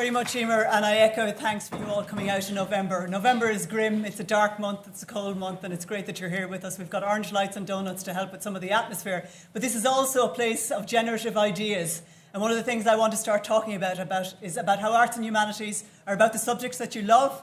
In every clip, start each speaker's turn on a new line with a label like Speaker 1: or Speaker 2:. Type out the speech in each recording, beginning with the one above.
Speaker 1: very much, Emer, and I echo thanks for you all coming out in November. November is grim, it's a dark month, it's a cold month, and it's great that you're here with us. We've got orange lights and donuts to help with some of the atmosphere, but this is also a place of generative ideas. And one of the things I want to start talking about is about how arts and humanities are about the subjects that you love,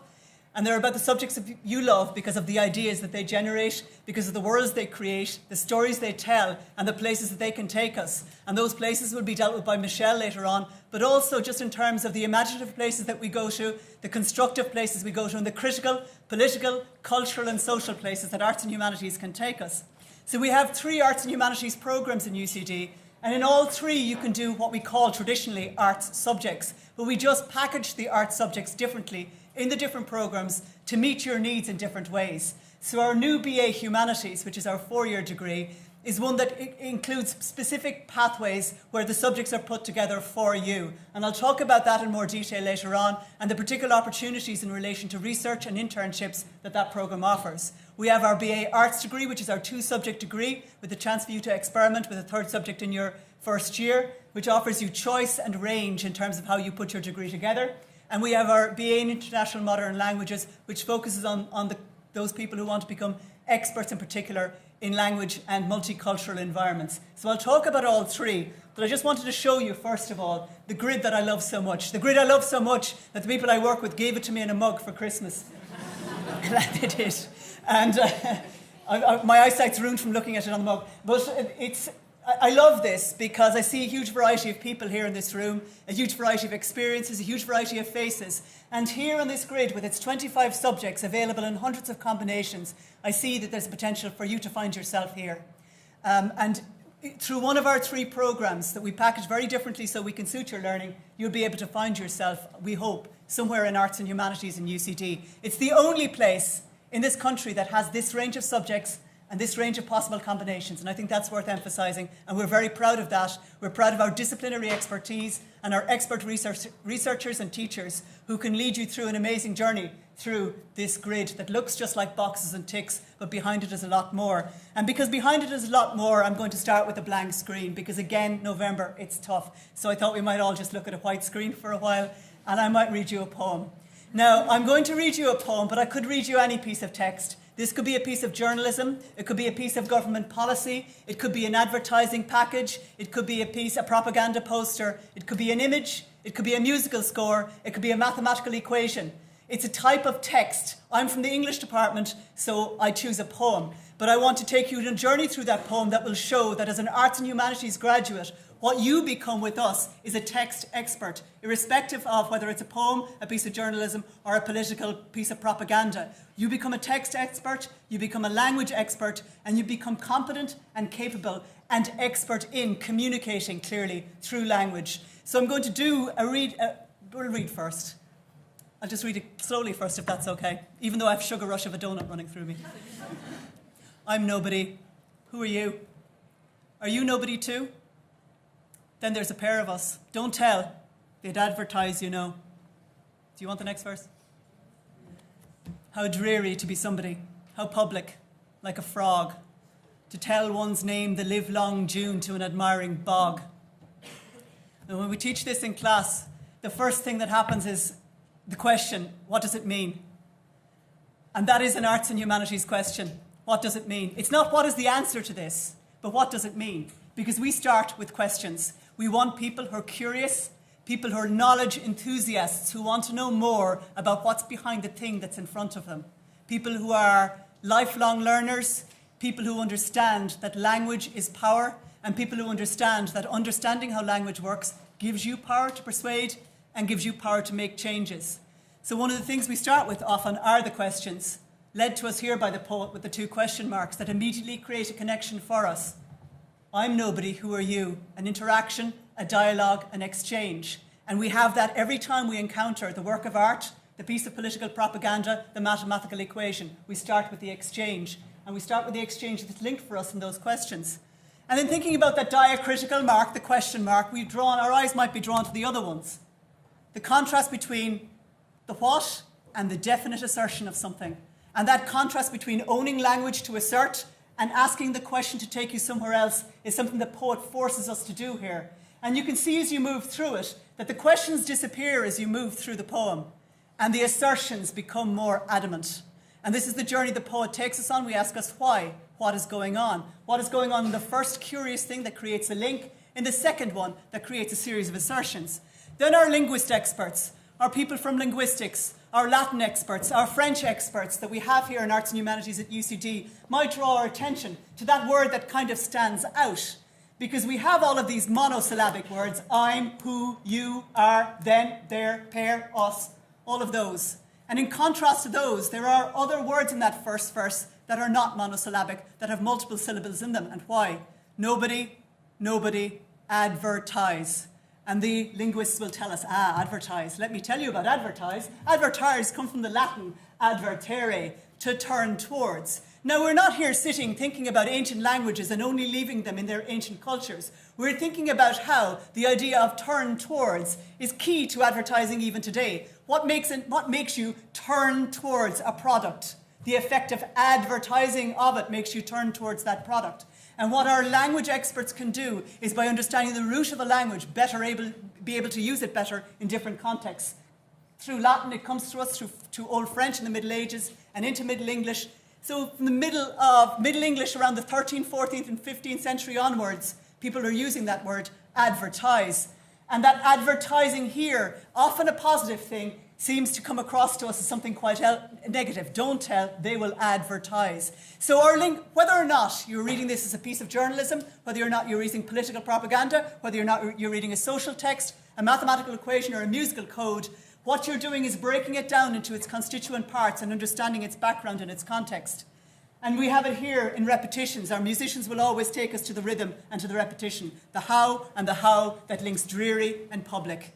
Speaker 1: and they're about the subjects that you love because of the ideas that they generate, because of the worlds they create, the stories they tell, and the places that they can take us. And those places will be dealt with by Michelle later on, but also just in terms of the imaginative places that we go to, the constructive places we go to, and the critical, political, cultural and social places that arts and humanities can take us. So we have 3 arts and humanities programs in UCD, and in all 3 you can do what we call traditionally arts subjects, but we just package the arts subjects differently in the different programs to meet your needs in different ways. So our new BA Humanities, which is our 4-year degree, is one that includes specific pathways where the subjects are put together for you. And I'll talk about that in more detail later on, and the particular opportunities in relation to research and internships that programme offers. We have our BA Arts degree, which is our 2-subject degree, with the chance for you to experiment with a 3rd subject in your first year, which offers you choice and range in terms of how you put your degree together. And we have our BA in International Modern Languages, which focuses on those people who want to become experts in particular in language and multicultural environments. So I'll talk about all 3, but I just wanted to show you, first of all, the grid that I love so much. The grid I love so much that the people I work with gave it to me in a mug for Christmas. Glad they did. And my eyesight's ruined from looking at it on the mug. But I love this because I see a huge variety of people here in this room, a huge variety of experiences, a huge variety of faces. And here on this grid, with its 25 subjects available in hundreds of combinations, I see that there's a potential for you to find yourself here. And through one of our 3 programs that we package very differently so we can suit your learning, you'll be able to find yourself, we hope, somewhere in arts and humanities in UCD. It's the only place in this country that has this range of subjects and this range of possible combinations. And I think that's worth emphasising. And we're very proud of that. We're proud of our disciplinary expertise and our expert researchers and teachers who can lead you through an amazing journey through this grid that looks just like boxes and ticks, but behind it is a lot more. And because behind it is a lot more, I'm going to start with a blank screen because, again, November, it's tough. So I thought we might all just look at a white screen for a while, and I might read you a poem. Now, I'm going to read you a poem, but I could read you any piece of text. This could be a piece of journalism, it could be a piece of government policy, it could be an advertising package, it could be a propaganda poster, it could be an image, it could be a musical score, it could be a mathematical equation. It's a type of text. I'm from the English department, so I choose a poem. But I want to take you on a journey through that poem that will show that as an arts and humanities graduate, what you become with us is a text expert, irrespective of whether it's a poem, a piece of journalism, or a political piece of propaganda. You become a text expert, you become a language expert, and you become competent and capable and expert in communicating clearly through language. So I'm going to do we'll read first. I'll just read it slowly first, if that's okay, even though I have sugar rush of a donut running through me. I'm nobody. Who are you? Are you nobody too? Then there's a pair of us. Don't tell. They'd advertise, you know. Do you want the next verse? How dreary to be somebody. How public, like a frog. To tell one's name the livelong June to an admiring bog. And when we teach this in class, the first thing that happens is the question, what does it mean? And that is an arts and humanities question. What does it mean? It's not what is the answer to this, but what does it mean? Because we start with questions. We want people who are curious, people who are knowledge enthusiasts, who want to know more about what's behind the thing that's in front of them. People who are lifelong learners, people who understand that language is power, and people who understand that understanding how language works gives you power to persuade and gives you power to make changes. So one of the things we start with often are the questions, led to us here by the poet with the 2 question marks that immediately create a connection for us. I'm nobody, who are you? An interaction, a dialogue, an exchange. And we have that every time we encounter the work of art, the piece of political propaganda, the mathematical equation. We start with the exchange. And we start with the exchange that's linked for us in those questions. And then thinking about that diacritical mark, the question mark, our eyes might be drawn to the other ones. The contrast between the what and the definite assertion of something. And that contrast between owning language to assert and asking the question to take you somewhere else is something the poet forces us to do here. And you can see as you move through it that the questions disappear as you move through the poem, and the assertions become more adamant. And this is the journey the poet takes us on. We ask us why, what is going on? What is going on in the first curious thing that creates a link, in the second one that creates a series of assertions. Then our linguist experts, our people from linguistics, our Latin experts, our French experts that we have here in Arts and Humanities at UCD might draw our attention to that word that kind of stands out. Because we have all of these monosyllabic words, I'm, who, you, are, them, their, pair, us, all of those. And in contrast to those, there are other words in that first verse that are not monosyllabic, that have multiple syllables in them. And why? Nobody, advertise. And the linguists will tell us, advertise. Let me tell you about advertise. Advertise come from the Latin advertere, to turn towards. Now, we're not here sitting thinking about ancient languages and only leaving them in their ancient cultures. We're thinking about how the idea of turn towards is key to advertising even today. What makes you turn towards a product? The effect of advertising of it makes you turn towards that product. And what our language experts can do is, by understanding the root of a language, be able to use it better in different contexts. Through Latin, it comes to us through Old French in the Middle Ages and into Middle English. So from the middle of Middle English, around the 13th, 14th and 15th century onwards, people are using that word, advertise. And that advertising here, often a positive thing, seems to come across to us as something quite negative. Don't tell, they will advertise. So whether or not you're reading this as a piece of journalism, whether or not you're reading political propaganda, whether or not you're reading a social text, a mathematical equation or a musical code, what you're doing is breaking it down into its constituent parts and understanding its background and its context. And we have it here in repetitions. Our musicians will always take us to the rhythm and to the repetition, the how and the how that links dreary and public.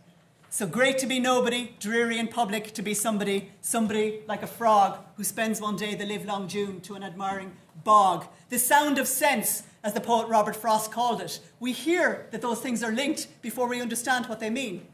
Speaker 1: So great to be nobody, dreary and public to be somebody, somebody like a frog who spends one day the livelong June to an admiring bog. The sound of sense, as the poet Robert Frost called it. We hear that those things are linked before we understand what they mean.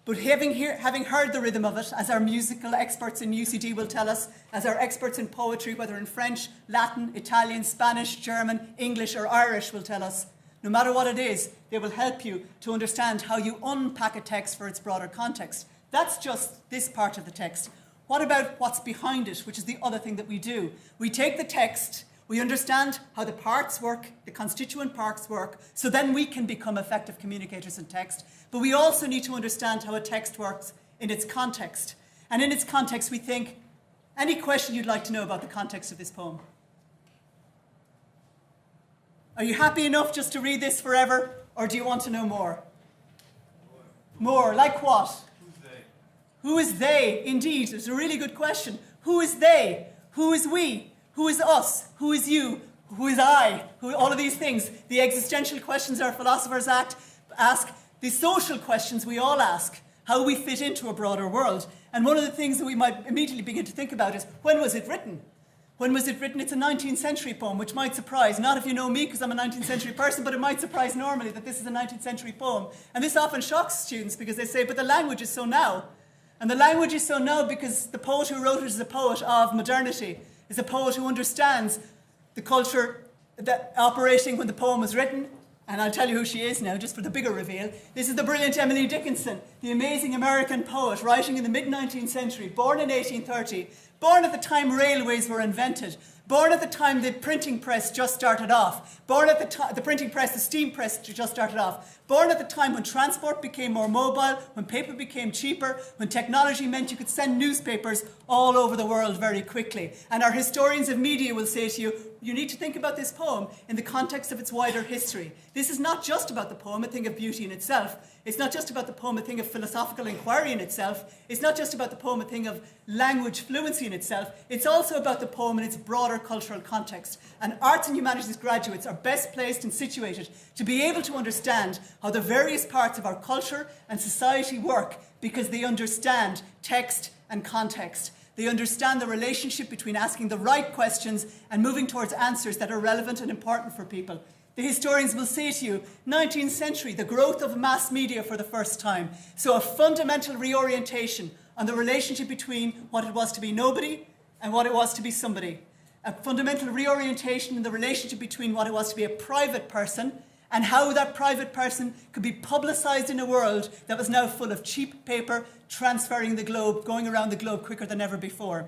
Speaker 1: But having heard the rhythm of it, as our musical experts in UCD will tell us, as our experts in poetry, whether in French, Latin, Italian, Spanish, German, English or Irish will tell us, no matter what it is, they will help you to understand how you unpack a text for its broader context. That's just this part of the text. What about what's behind it, which is the other thing that we do? We take the text, we understand how the parts work, the constituent parts work, so then we can become effective communicators in text. But we also need to understand how a text works in its context. And in its context, we think, any question you'd like to know about the context of this poem? Are you happy enough just to read this forever, or do you want to know more? More, like what?
Speaker 2: Who's they?
Speaker 1: Who is they? Indeed, it's a really good question. Who is they? Who is we? Who is us? Who is you? Who is I? All of these things. The existential questions our philosophers ask. The social questions we all ask. How we fit into a broader world. And one of the things that we might immediately begin to think about is, when was it written? When was it written? It's a 19th century poem, which might surprise, not if you know me because I'm a 19th century person, but it might surprise normally that this is a 19th century poem. And this often shocks students because they say, but the language is so now. And the language is so now because the poet who wrote it is a poet of modernity, is a poet who understands the culture that operating when the poem was written. And I'll tell you who she is now, just for the bigger reveal. This is the brilliant Emily Dickinson, the amazing American poet writing in the mid-19th century, born in 1830, born at the time railways were invented, born at the time the printing press just started off, born at the steam press just started off, born at the time when transport became more mobile, when paper became cheaper, when technology meant you could send newspapers all over the world very quickly. And our historians of media will say to you, you need to think about this poem in the context of its wider history. This is not just about the poem, a thing of beauty in itself. It's not just about the poem, a thing of philosophical inquiry in itself. It's not just about the poem, a thing of language fluency in itself. It's also about the poem in its broader cultural context. And arts and humanities graduates are best placed and situated to be able to understand how the various parts of our culture and society work because they understand text and context. They understand the relationship between asking the right questions and moving towards answers that are relevant and important for people. The historians will say to you, 19th century, the growth of mass media for the first time. So a fundamental reorientation on the relationship between what it was to be nobody and what it was to be somebody. a fundamental reorientation in the relationship between what it was to be a private person and how that private person could be publicised in a world that was now full of cheap paper, transferring the globe, going around the globe quicker than ever before.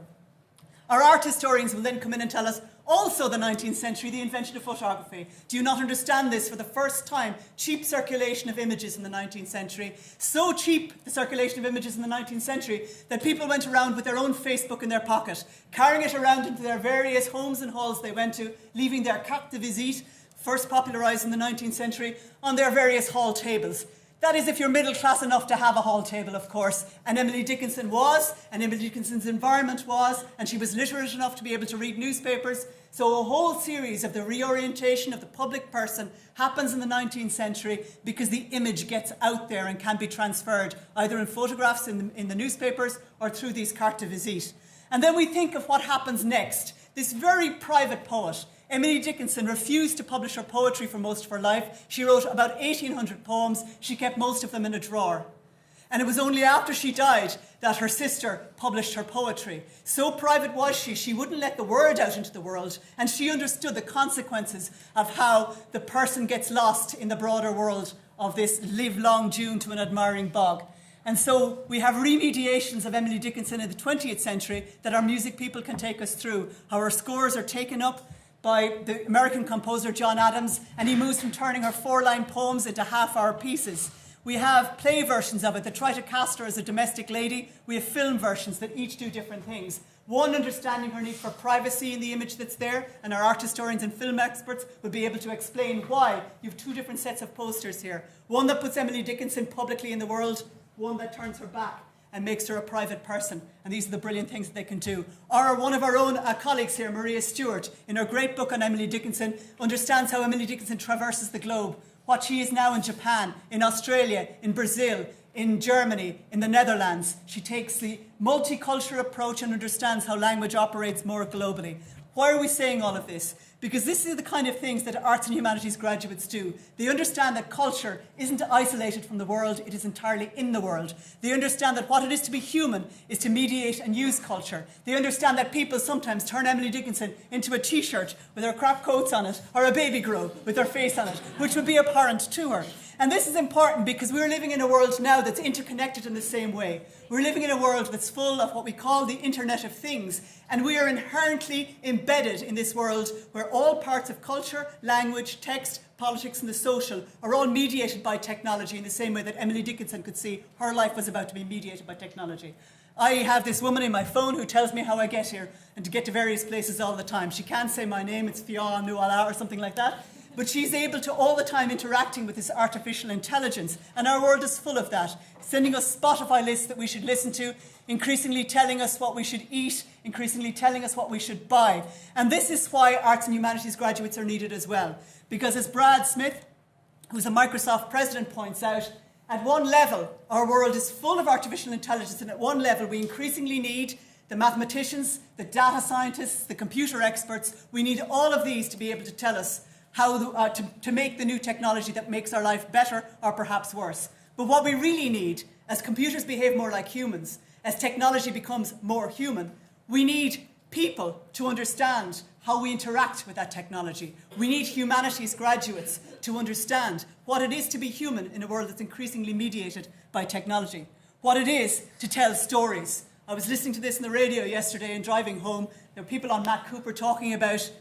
Speaker 1: Our art historians will then come in and tell us also the 19th century, the invention of photography. Do you not understand this? For the first time, cheap circulation of images in the 19th century. So cheap, the circulation of images in the 19th century, that people went around with their own Facebook in their pocket, carrying it around into their various homes and halls they went to, leaving their carte de visite, first popularised in the 19th century, on their various hall tables. That is, if you're middle class enough to have a hall table, of course. And Emily Dickinson was, and Emily Dickinson's environment was, and she was literate enough to be able to read newspapers. So a whole series of the reorientation of the public person happens in the 19th century because the image gets out there and can be transferred, either in photographs in the newspapers or through these cartes de visite. And then we think of what happens next. This very private poet, Emily Dickinson, refused to publish her poetry for most of her life. She wrote about 1,800 poems. She kept most of them in a drawer. And it was only after she died that her sister published her poetry. So private was she wouldn't let the word out into the world. And she understood the consequences of how the person gets lost in the broader world of this live long June to an admiring bog. And so we have remediations of Emily Dickinson in the 20th century that our music people can take us through. How her scores are taken up by the American composer John Adams, and he moves from turning her 4-line poems into half-hour pieces. We have play versions of it that try to cast her as a domestic lady. We have film versions that each do different things. One, understanding her need for privacy in the image that's there, and our art historians and film experts will be able to explain why. You have two different sets of posters here. One that puts Emily Dickinson publicly in the world, one that turns her back and makes her a private person. And these are the brilliant things that they can do. Or one of our own colleagues here, Maria Stewart, in her great book on Emily Dickinson, understands how Emily Dickinson traverses the globe, what she is now in Japan, in Australia, in Brazil, in Germany, in the Netherlands. She takes the multicultural approach and understands how language operates more globally. Why are we saying all of this? Because this is the kind of things that arts and humanities graduates do. They understand that culture isn't isolated from the world, it is entirely in the world. They understand that what it is to be human is to mediate and use culture. They understand that people sometimes turn Emily Dickinson into a t-shirt with her crap coats on it, or a baby grow with her face on it, which would be abhorrent to her. And this is important because we're living in a world now that's interconnected in the same way. We're living in a world that's full of what we call the Internet of Things, and we are inherently embedded in this world where all parts of culture, language, text, politics and the social are all mediated by technology in the same way that Emily Dickinson could see her life was about to be mediated by technology. I have this woman in my phone who tells me how I get here and to get to various places all the time. She can't say my name, it's Fionnuala or something like that. But she's able to all the time interacting with this artificial intelligence. And our world is full of that, sending us Spotify lists that we should listen to, increasingly telling us what we should eat, increasingly telling us what we should buy. And this is why arts and humanities graduates are needed as well. Because as Brad Smith, who's a Microsoft president, points out, at one level, our world is full of artificial intelligence, and at one level, we increasingly need the mathematicians, the data scientists, the computer experts. We need all of these to be able to tell us how to make the new technology that makes our life better or perhaps worse. But what we really need, as computers behave more like humans, as technology becomes more human, we need people to understand how we interact with that technology. We need humanities graduates to understand what it is to be human in a world that's increasingly mediated by technology, what it is to tell stories. I was listening to this on the radio yesterday and driving home. There were people on Matt Cooper talking about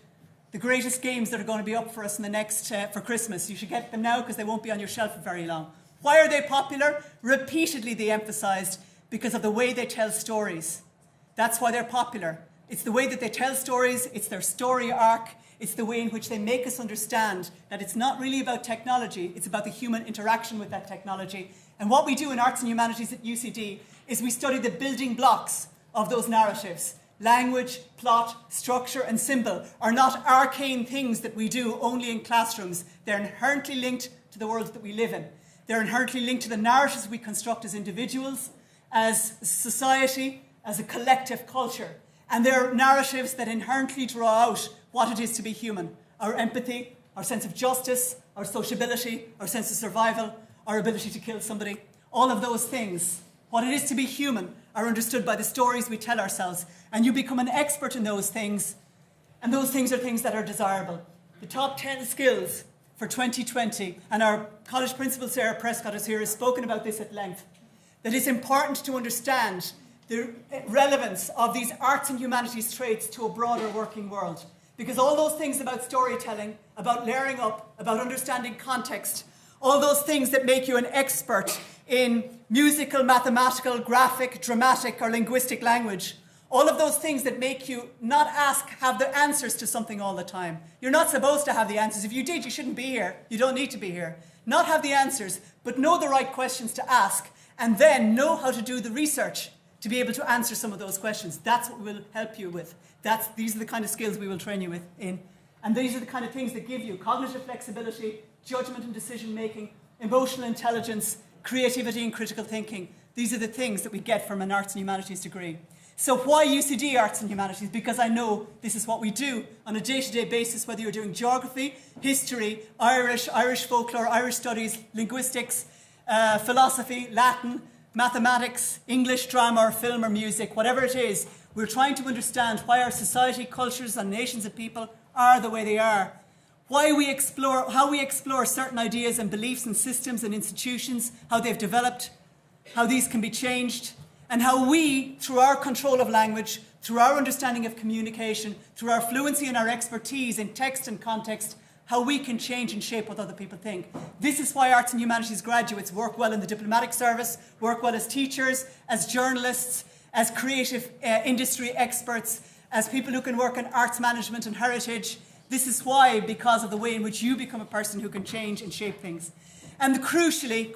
Speaker 1: the greatest games that are going to be up for us in the next for Christmas. You should get them now because they won't be on your shelf for very long. Why are they popular? Repeatedly they emphasised because of the way they tell stories. That's why they're popular. It's the way that they tell stories, it's their story arc, it's the way in which they make us understand that it's not really about technology, it's about the human interaction with that technology. And what we do in Arts and Humanities at UCD is we study the building blocks of those narratives. Language, plot, structure and symbol are not arcane things that we do only in classrooms. They're inherently linked to the world that we live in. They're inherently linked to the narratives we construct as individuals, as society, as a collective culture. And they're narratives that inherently draw out what it is to be human. Our empathy, our sense of justice, our sociability, our sense of survival, our ability to kill somebody. All of those things, what it is to be human, are understood by the stories we tell ourselves. And you become an expert in those things. And those things are things that are desirable. The top 10 skills for 2020, and our college principal Sarah Prescott is here, has spoken about this at length, that it's important to understand the relevance of these arts and humanities traits to a broader working world. Because all those things about storytelling, about layering up, about understanding context, all those things that make you an expert in musical, mathematical, graphic, dramatic, or linguistic language, all of those things that make you not have the answers to something all the time. You're not supposed to have the answers. If you did, you shouldn't be here. You don't need to be here. Not have the answers, but know the right questions to ask, and then know how to do the research to be able to answer some of those questions. That's what we'll help you with. These are the kind of skills we will train you in. And these are the kind of things that give you cognitive flexibility, judgment and decision making, emotional intelligence, creativity and critical thinking. These are the things that we get from an arts and humanities degree. So why UCD Arts and Humanities? Because I know this is what we do on a day-to-day basis, whether you're doing geography, history, Irish folklore, Irish studies, linguistics, philosophy, Latin, mathematics, English, drama, or film or music, whatever it is. We're trying to understand why our society, cultures, and nations of people are the way they are. How we explore certain ideas and beliefs and systems and institutions, how they've developed, how these can be changed, and how we, through our control of language, through our understanding of communication, through our fluency and our expertise in text and context, how we can change and shape what other people think. This is why arts and humanities graduates work well in the diplomatic service, work well as teachers, as journalists, as creative industry experts, as people who can work in arts management and heritage. This is why, because of the way in which you become a person who can change and shape things. And crucially,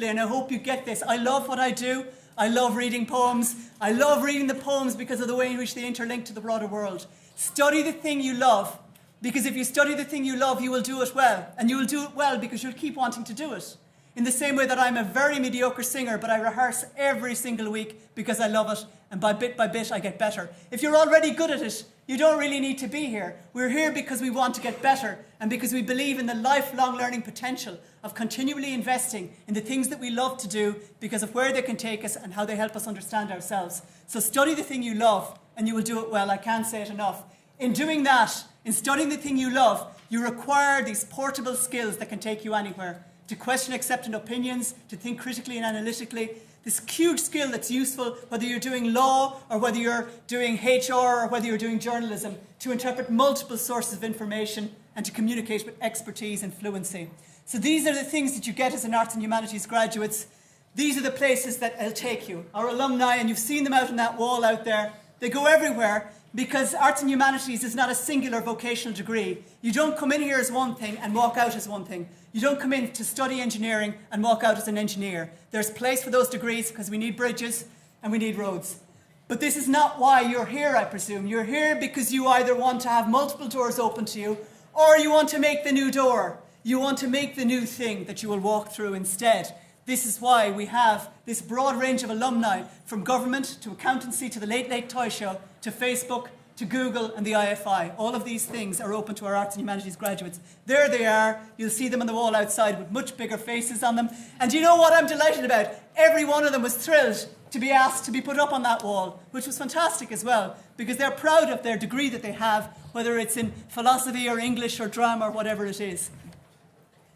Speaker 1: and I hope you get this, I love what I do. I love reading poems. I love reading the poems because of the way in which they interlink to the broader world. Study the thing you love, because if you study the thing you love, you will do it well. And you will do it well because you'll keep wanting to do it. In the same way that I'm a very mediocre singer, but I rehearse every single week because I love it, and by bit I get better. If you're already good at it, you don't really need to be here. We're here because we want to get better, and because we believe in the lifelong learning potential of continually investing in the things that we love to do because of where they can take us and how they help us understand ourselves. So study the thing you love, and you will do it well. I can't say it enough. In doing that, in studying the thing you love, you acquire these portable skills that can take you anywhere. To question accepted opinions, to think critically and analytically. This huge skill that's useful whether you're doing law or whether you're doing HR or whether you're doing journalism, to interpret multiple sources of information and to communicate with expertise and fluency. So these are the things that you get as an arts and humanities graduates. These are the places that it'll take you. Our alumni, and you've seen them out on that wall out there, they go everywhere. Because arts and humanities is not a singular vocational degree. You don't come in here as one thing and walk out as one thing. You don't come in to study engineering and walk out as an engineer. There's place for those degrees because we need bridges and we need roads. But this is not why you're here, I presume. You're here because you either want to have multiple doors open to you, or you want to make the new door. You want to make the new thing that you will walk through instead. This is why we have this broad range of alumni, from government to accountancy to the Late Late Toy Show to Facebook to Google and the IFI. All of these things are open to our arts and humanities graduates. There they are. You'll see them on the wall outside with much bigger faces on them. And you know what I'm delighted about? Every one of them was thrilled to be asked to be put up on that wall, which was fantastic as well, because they're proud of their degree that they have, whether it's in philosophy or English or drama or whatever it is.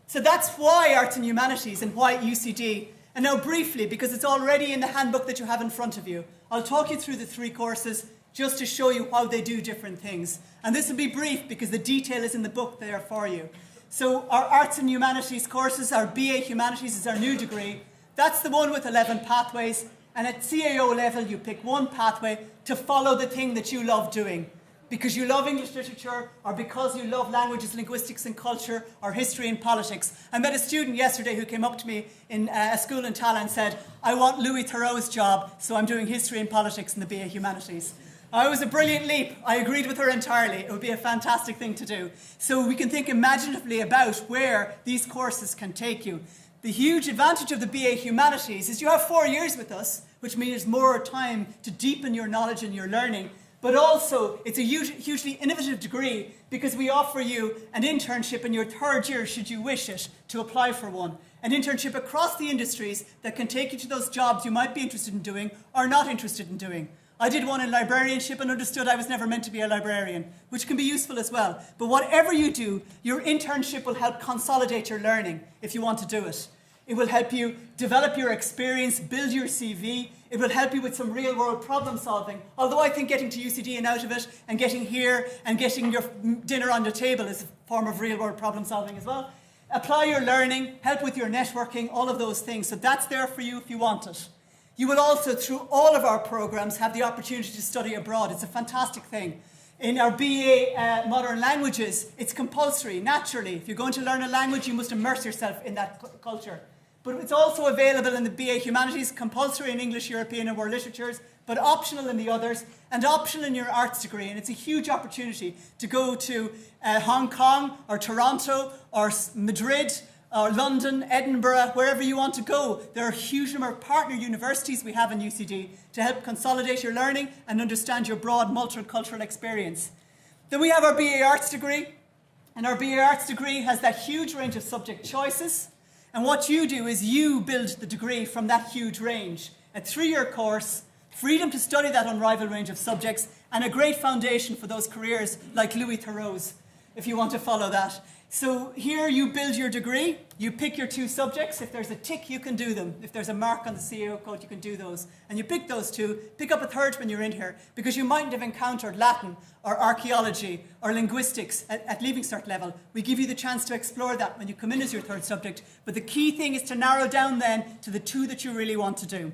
Speaker 1: So that's why arts and humanities and why UCD. And now briefly, because it's already in the handbook that you have in front of you, I'll talk you through the three courses just to show you how they do different things. And this will be brief because the detail is in the book there for you. So our arts and humanities courses, our BA Humanities is our new degree. That's the one with 11 pathways. And at CAO level, you pick one pathway to follow the thing that you love doing. Because you love English literature, or because you love languages, linguistics and culture, or history and politics. I met a student yesterday who came up to me in a school in Tala and said, I want Louis Theroux's job, so I'm doing history and politics in the BA Humanities. It was a brilliant leap. I agreed with her entirely. It would be a fantastic thing to do. So we can think imaginatively about where these courses can take you. The huge advantage of the BA Humanities is you have 4 years with us, which means more time to deepen your knowledge and your learning. But also, it's a hugely innovative degree because we offer you an internship in your third year, should you wish it, to apply for one. An internship across the industries that can take you to those jobs you might be interested in doing or not interested in doing. I did one in librarianship and understood I was never meant to be a librarian, which can be useful as well. But whatever you do, your internship will help consolidate your learning if you want to do it. It will help you develop your experience, build your CV. It will help you with some real-world problem solving. Although I think getting to UCD and out of it, and getting here and getting your dinner on the table is a form of real-world problem solving as well. Apply your learning, help with your networking, all of those things. So that's there for you if you want it. You will also, through all of our programs, have the opportunity to study abroad. It's a fantastic thing. In our BA Modern Languages, it's compulsory, naturally. If you're going to learn a language, you must immerse yourself in that culture. But it's also available in the BA Humanities, compulsory in English, European and World Literatures, but optional in the others, and optional in your arts degree. And it's a huge opportunity to go to Hong Kong or Toronto or Madrid or London, Edinburgh, wherever you want to go. There are a huge number of partner universities we have in UCD to help consolidate your learning and understand your broad multicultural experience. Then we have our BA Arts degree, and our BA Arts degree has that huge range of subject choices. And what you do is you build the degree from that huge range. A 3-year course, freedom to study that unrivaled range of subjects, and a great foundation for those careers like Louis Theroux's, if you want to follow that. So here you build your degree, you pick your 2 subjects. If there's a tick, you can do them. If there's a mark on the CEO code, you can do those. And you pick those 2, pick up a third when you're in here, because you mightn't have encountered Latin or archaeology or linguistics at Leaving Cert level. We give you the chance to explore that when you come in as your 3rd subject. But the key thing is to narrow down then to the 2 that you really want to do.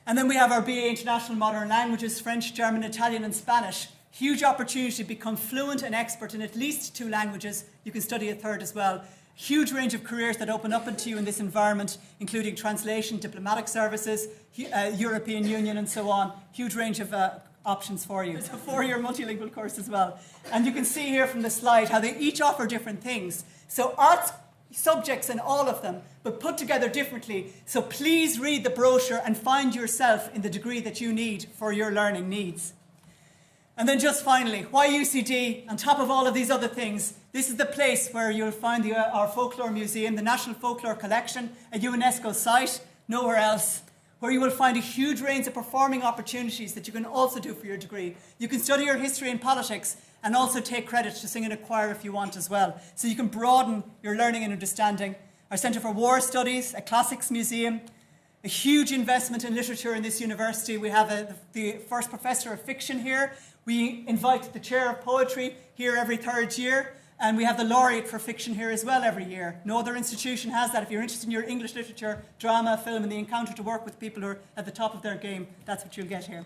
Speaker 1: And then we have our BA International Modern Languages, French, German, Italian and Spanish. Huge opportunity to become fluent and expert in at least 2 languages. You can study a 3rd as well. Huge range of careers that open up into you in this environment, including translation, diplomatic services, European Union and so on. Huge range of options for you. It's a 4-year multilingual course as well. And you can see here from the slide how they each offer different things. So arts subjects in all of them, but put together differently. So please read the brochure and find yourself in the degree that you need for your learning needs. And then just finally, why UCD? On top of all of these other things, this is the place where you'll find our Folklore Museum, the National Folklore Collection, a UNESCO site, nowhere else, where you will find a huge range of performing opportunities that you can also do for your degree. You can study your history and politics and also take credit to sing in a choir if you want as well. So you can broaden your learning and understanding. Our Centre for War Studies, a classics museum, a huge investment in literature in this university. We have the first professor of fiction here. We invite the chair of poetry here every 3rd year, and we have the laureate for fiction here as well every year. No other institution has that. If you're interested in your English literature, drama, film, and the encounter to work with people who are at the top of their game, that's what you'll get here.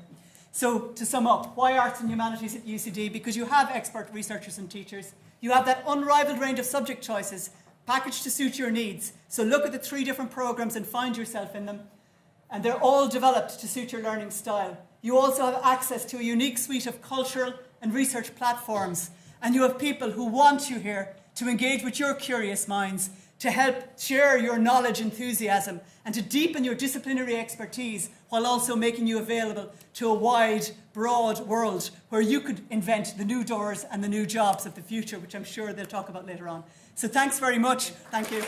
Speaker 1: So to sum up, why Arts and Humanities at UCD? Because you have expert researchers and teachers. You have that unrivaled range of subject choices packaged to suit your needs. So look at the 3 different programs and find yourself in them. And they're all developed to suit your learning style. You also have access to a unique suite of cultural and research platforms. And you have people who want you here to engage with your curious minds, to help share your knowledge, enthusiasm, and to deepen your disciplinary expertise while also making you available to a wide, broad world where you could invent the new doors and the new jobs of the future, which I'm sure they'll talk about later on. So thanks very much. Thank you.